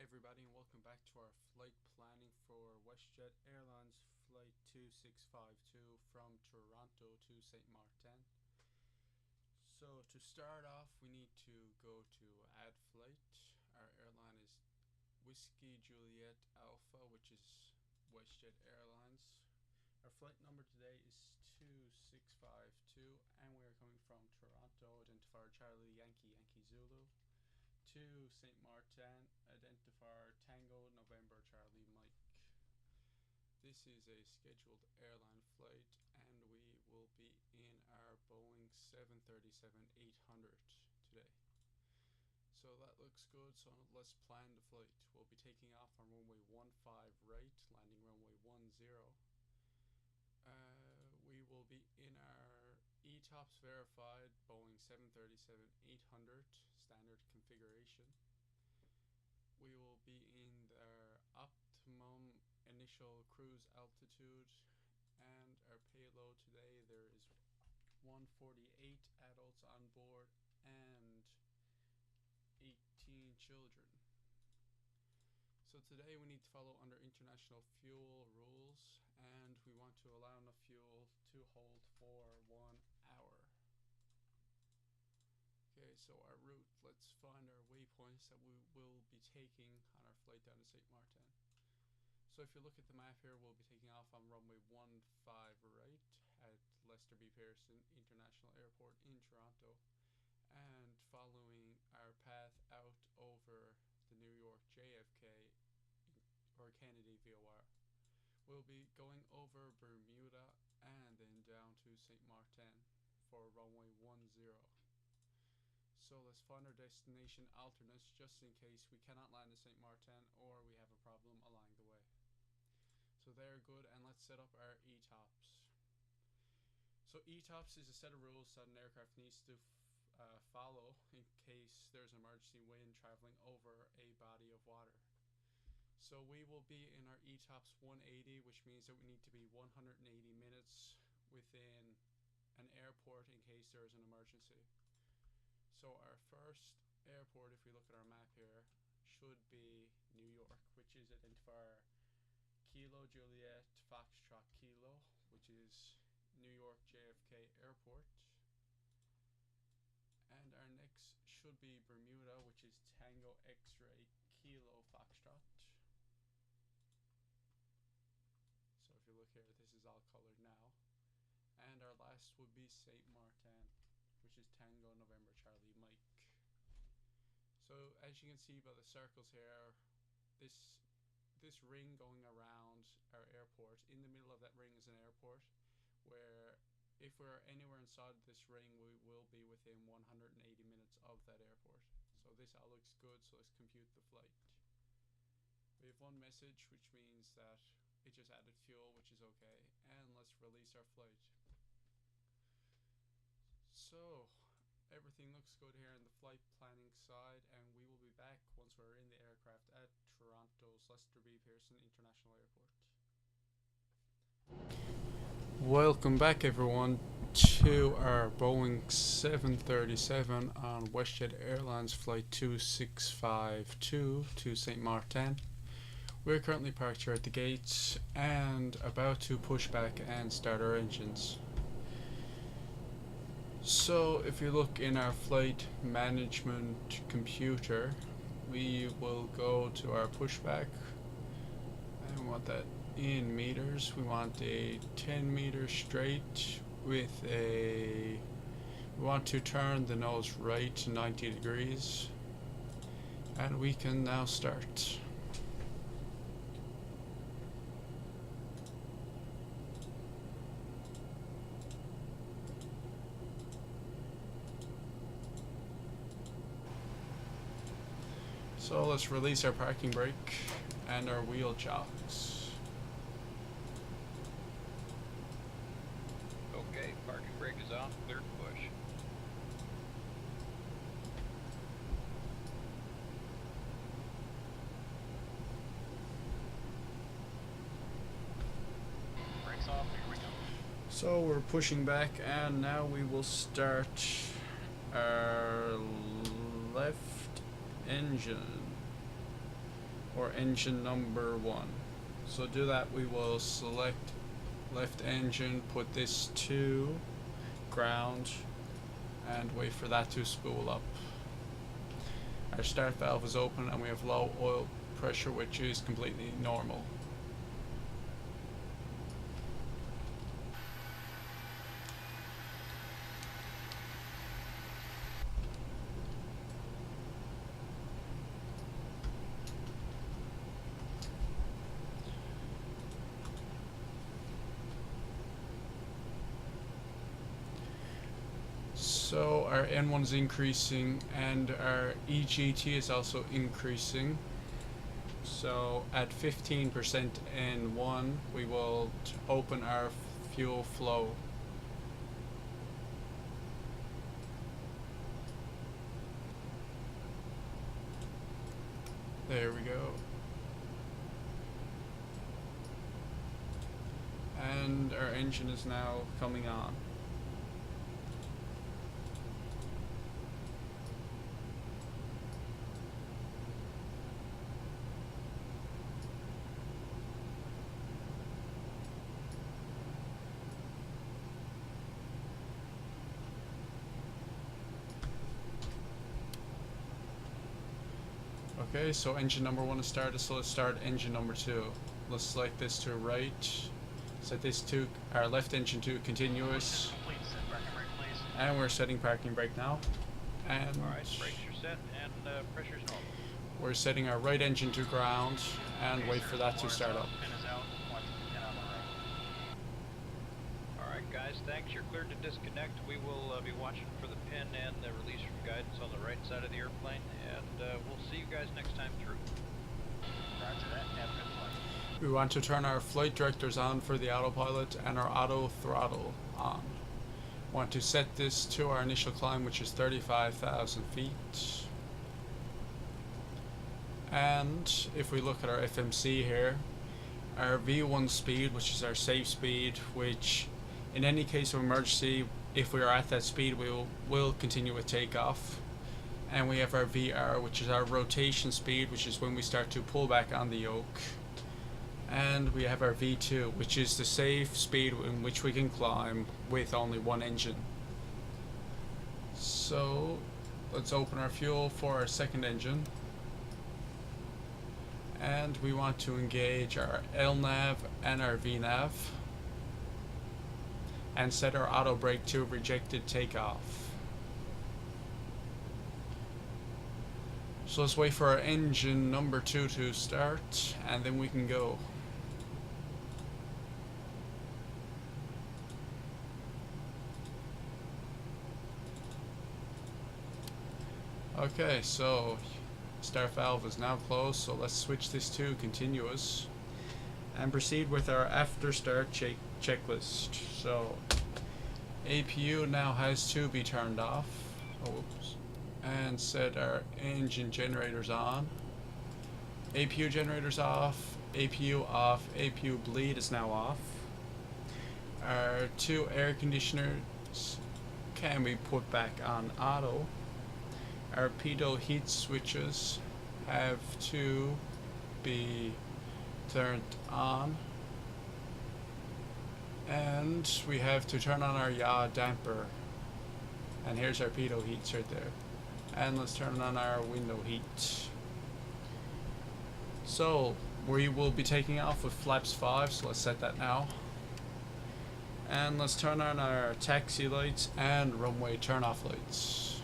everybody, and welcome back to our flight planning for WestJet Airlines Flight 2652 from Toronto to St Maarten. So to start off, we need to go to add flight. Our airline is Whiskey Juliet Alpha, which is WestJet Airlines. Our flight number today is 2652, and we are coming from Toronto, identifier Charlie Yankee Yankee Zulu, to St Maarten, identifier Tango November Charlie Mike. This is a scheduled airline flight, and we will be in our Boeing 737-800 today. So that looks good, so let's plan the flight. We'll be taking off on runway 15 right, landing runway 10. We will be in our ETOPS verified Boeing 737-800 standard configuration. We will be in our optimum initial cruise altitude, and our payload today, there is 148 adults on board and 18 children. So today we need to follow under international fuel rules, and we want to allow enough fuel to hold for 1 hour. Okay, so our route, let's find our waypoints that we will be taking on our flight down to St Maarten. So if you look at the map here, we'll be taking off on runway 15 right at Lester B. Pearson International Airport in Toronto, and following our path out over the New York JFK or Kennedy VOR. We'll be going over Bermuda and then down to St Maarten for runway 10. So let's find our destination alternates just in case we cannot land at St Maarten or we have a problem along the way. So they're good, and let's set up our ETOPS. So ETOPS is a set of rules that an aircraft needs to follow in case there's an emergency wind traveling over a body of water. So we will be in our ETOPS 180, which means that we need to be 180 minutes within an airport in case there is an emergency. So our first airport, if we look at our map here, should be New York, which is identifier Kilo Juliet Foxtrot Kilo, which is New York JFK Airport. And our next should be Bermuda, which is Tango X-Ray Kilo Foxtrot. So if you look here, this is all colored now. And our last would be St Maarten, which is Tango November Charlie Mike. So as you can see by the circles here, this ring going around our airport, in the middle of that ring is an airport, where if we're anywhere inside this ring, we will be within 180 minutes of that airport. So this all looks good, so let's compute the flight. We have one message, which means that it just added fuel, which is okay, and let's release our flight. So everything looks good here on the flight planning side, and we will be back once we're in the aircraft at Toronto's Lester B. Pearson International Airport. Welcome back everyone to our Boeing 737 on WestJet Airlines Flight 2652 to St Maarten. We're currently parked here at the gates and about to push back and start our engines. So if you look in our flight management computer, we will go to our pushback, and we want that in meters. We want a 10 meters straight with we want to turn the nose right to 90 degrees, and we can now start. So let's release our parking brake and our wheel chocks. Okay, parking brake is on, clear to push. Brakes off, here we go. So we're pushing back, and now we will start our left engine. or engine number 1. So to do that, we will select left engine, put this to ground, and wait for that to spool up. Our start valve is open and we have low oil pressure, which is completely normal. So our N1 is increasing and our EGT is also increasing. So at 15% N1 we will open our fuel flow. There we go. And our engine is now coming on. Okay, so engine number 1 is started, so let's start engine number 2. Let's select this to right, set this to our left engine to continuous, and we're setting parking brake now. And Alright, brakes are set and pressure's normal. we're setting our right engine to ground and wait for that to start up. Alright guys, thanks. You're cleared to disconnect. We will be watching for the pin and the release from guidance on the right side of the airplane, and we'll see you guys next time through. Roger that. Have a good flight. We want to turn our flight directors on for the autopilot and our auto throttle on. Want to set this to our initial climb, which is 35,000 feet. And if we look at our FMC here, our V1 speed, which is our safe speed, which in any case of emergency, if we are at that speed, we'll continue with takeoff. And we have our VR, which is our rotation speed, which is when we start to pull back on the yoke. And we have our V2, which is the safe speed in which we can climb with only one engine. So let's open our fuel for our second engine. And we want to engage our LNAV and our VNAV. And set our auto brake to rejected takeoff. So let's wait for our engine number 2 to start, and then we can go. Okay, so start valve is now closed, so let's switch this to continuous and proceed with our after start checklist. So APU now has to be turned off. Oops. And set our engine generators on. APU generators off, APU off, APU bleed is now off. Our 2 air conditioners can be put back on auto. Our pitot heat switches have to be turned on. And we have to turn on our yaw damper. And here's our pitot heats right there. And let's turn on our window heat. So we will be taking off with flaps 5, so let's set that now. And let's turn on our taxi lights and runway turn-off lights.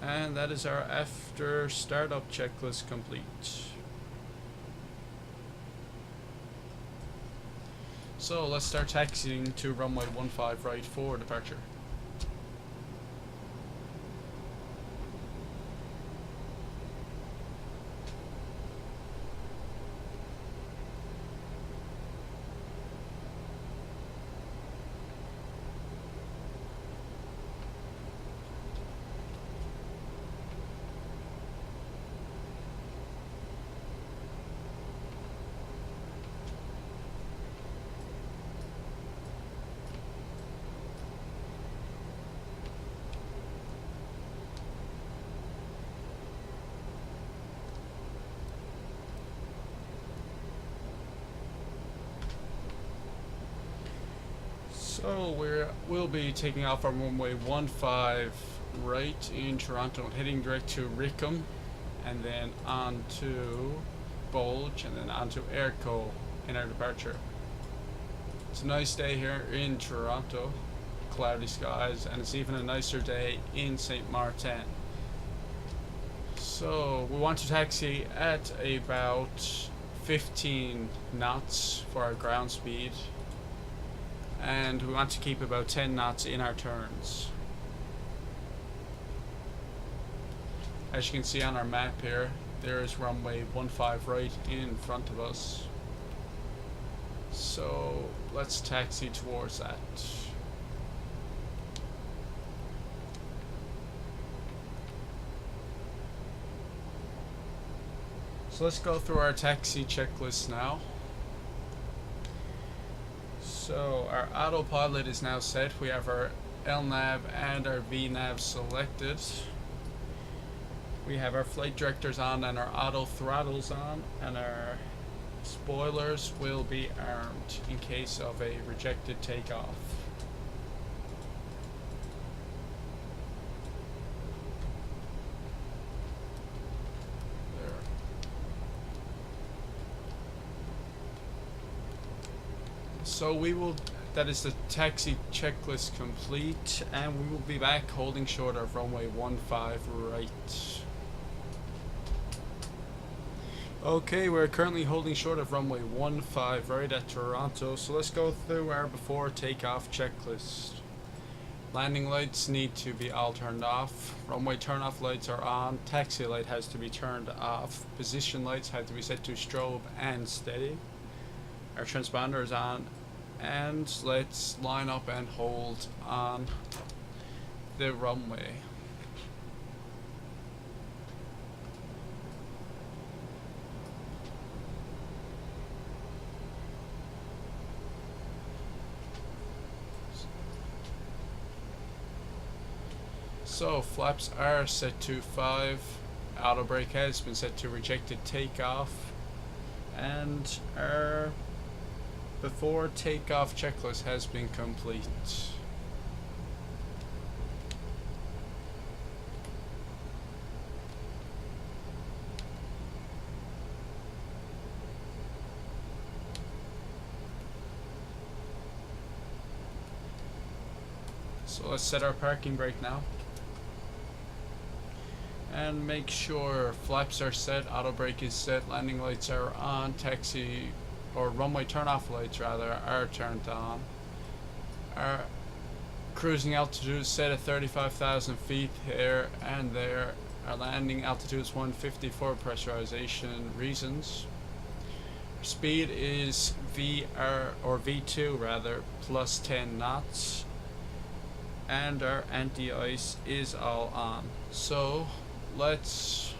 And that is our after startup checklist complete. So let's start taxiing to runway 15 right for departure. So we'll be taking off our runway 15 right in Toronto, heading direct to Rickham, and then on to Bulge, and then on to Airco in our departure. It's a nice day here in Toronto, cloudy skies, and it's even a nicer day in St Maarten. So we want to taxi at about 15 knots for our ground speed, and we want to keep about 10 knots in our turns. As you can see on our map here, there is runway 15 right in front of us. So let's taxi towards that. So let's go through our taxi checklist now. So our autopilot is now set. We have our LNAV and our VNAV selected. We have our flight directors on and our auto throttles on, and our spoilers will be armed in case of a rejected takeoff. There. So that is the taxi checklist complete, and we will be back holding short of runway 15 right. Okay, we're currently holding short of runway 15 right at Toronto, so let's go through our before takeoff checklist. Landing lights need to be all turned off, runway turn-off lights are on, taxi light has to be turned off, position lights have to be set to strobe and steady, our transponder is on, and let's line up and hold on the runway. So flaps are set to 5, auto brake has been set to rejected takeoff, and our before takeoff checklist has been complete. So let's set our parking brake now. And make sure flaps are set, auto brake is set, landing lights are on, taxi or runway turn-off lights rather are turned on. Our cruising altitude is set at 35,000 feet here and there. Our landing altitude is 150 for pressurization reasons. Our speed is V2 rather, plus 10 knots. And our anti-ice is all on. So let's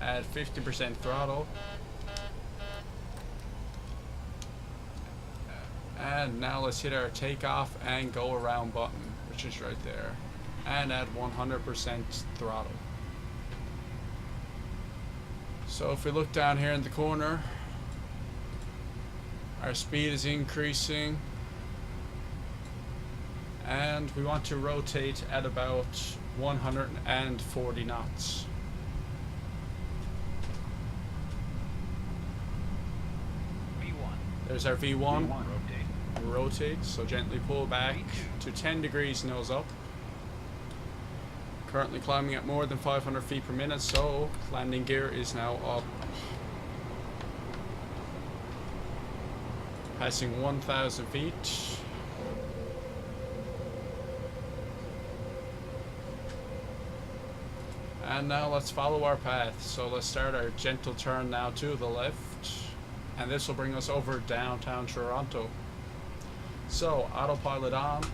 add 50% throttle. And now let's hit our takeoff and go around button, which is right there, and add 100% throttle. So if we look down here in the corner, our speed is increasing, and we want to rotate at about 140 knots. V1. There's our V1. V1. Rotate, so gently pull back to 10 degrees nose up. Currently climbing at more than 500 feet per minute, so landing gear is now up. Passing 1,000 feet. And now let's follow our path. So let's start our gentle turn now to the left, and this will bring us over downtown Toronto. So autopilot on,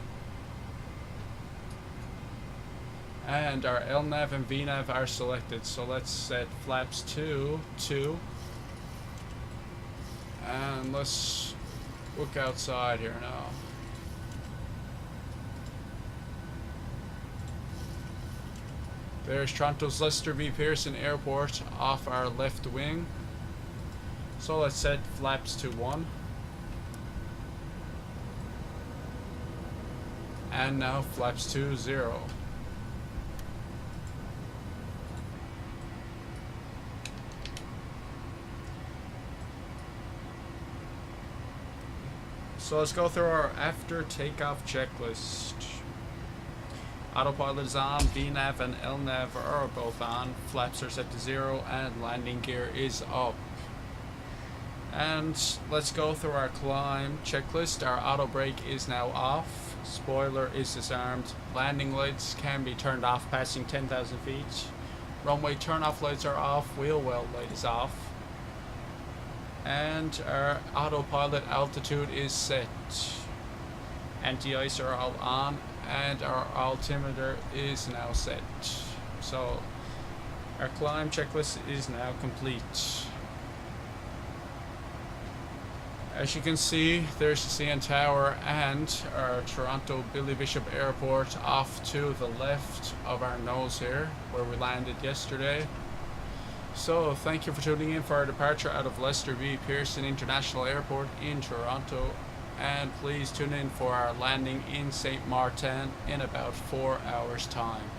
and our LNAV and VNAV are selected. So let's set flaps to 2, and let's look outside here now. There's Toronto's Lester B. Pearson Airport off our left wing. So let's set flaps to 1. And now flaps to 0. So let's go through our after takeoff checklist. Autopilot is on, VNAV and LNAV are both on, flaps are set to 0, and landing gear is up. And let's go through our climb checklist. Our auto brake is now off, spoiler is disarmed, landing lights can be turned off passing 10,000 feet, runway turn-off lights are off, wheel well light is off, and our autopilot altitude is set. Anti-ice are all on, and our altimeter is now set. So our climb checklist is now complete. As you can see, there's the CN Tower and our Toronto Billy Bishop Airport off to the left of our nose here, where we landed yesterday. So thank you for tuning in for our departure out of Lester B. Pearson International Airport in Toronto, and please tune in for our landing in St Maarten in about 4 hours time.